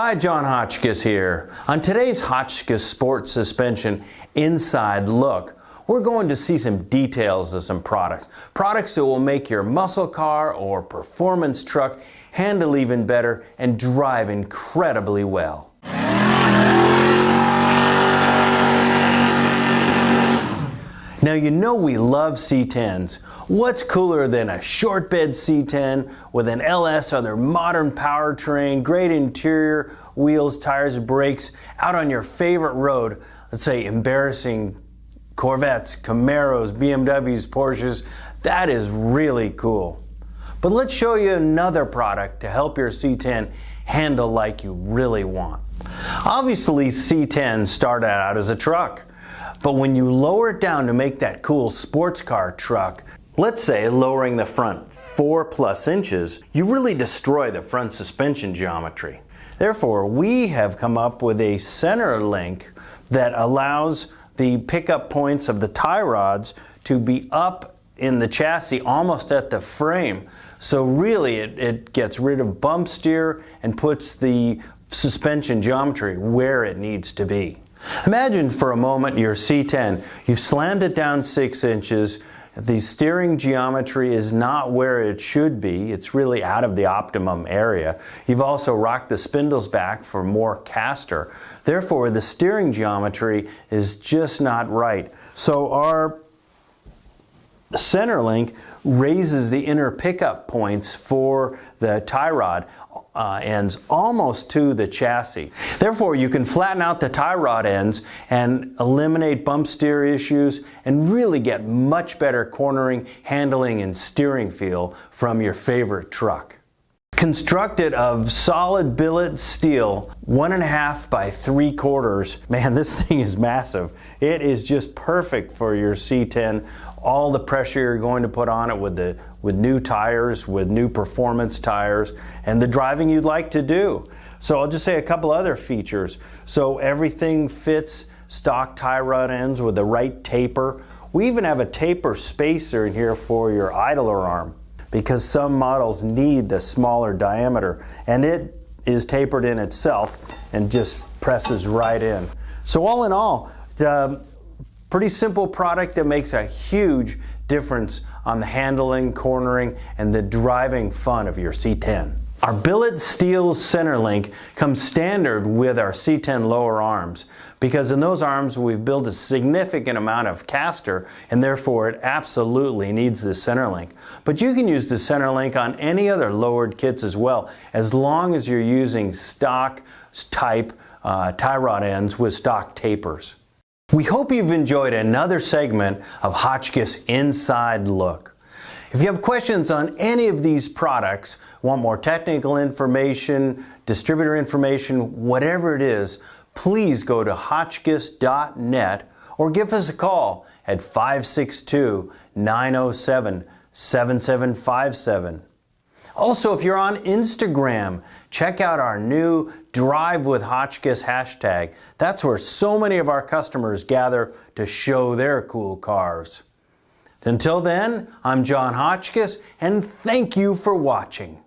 Hi, John Hotchkis here. On today's Hotchkis Sports Suspension Inside Look, we're going to see some details of some products. Products that will make your muscle car or performance truck handle even better and drive incredibly well. Now you know we love C10s. What's cooler than a short bed C10 with an LS or their modern powertrain, great interior, wheels, tires, brakes, out on your favorite road, let's say embarrassing Corvettes, Camaros, BMWs, Porsches. That is really cool. But let's show you another product to help your C10 handle like you really want. Obviously C10 started out as a truck. But when you lower it down to make that cool sports car truck, let's say lowering the front 4+ inches, you really destroy the front suspension geometry. Therefore, we have come up with a center link that allows the pickup points of the tie rods to be up in the chassis almost at the frame. So really it gets rid of bump steer and puts the suspension geometry where it needs to be. Imagine for a moment your C10, you've slammed it down 6 inches, the steering geometry is not where it should be, it's really out of the optimum area. You've also rocked the spindles back for more caster, therefore the steering geometry is just not right. So our center link raises the inner pickup points for the tie rod ends almost to the chassis. Therefore, you can flatten out the tie rod ends and eliminate bump steer issues and really get much better cornering, handling, and steering feel from your favorite truck. Constructed of solid billet steel, 1.5 by 3/4. Man, this thing is massive. It is just perfect for your C10. All the pressure you're going to put on it with new tires, with new performance tires, and the driving you'd like to do. So I'll just say a couple other features. So everything fits stock tie rod ends with the right taper. We even have a taper spacer in here for your idler arm, because some models need the smaller diameter, and it is tapered in itself and just presses right in. So all in all, pretty simple product that makes a huge difference on the handling, cornering, and the driving fun of your C10. Our billet steel center link comes standard with our C10 lower arms, because in those arms we've built a significant amount of caster, and therefore it absolutely needs the center link. But you can use the center link on any other lowered kits as well, as long as you're using stock type tie rod ends with stock tapers. We hope you've enjoyed another segment of Hotchkis Inside Look. If you have questions on any of these products, want more technical information, distributor information, whatever it is, please go to hotchkis.net or give us a call at 562-907-7757. Also, if you're on Instagram, check out our new Drive with Hotchkis hashtag. That's where so many of our customers gather to show their cool cars. Until then, I'm John Hotchkis, and thank you for watching.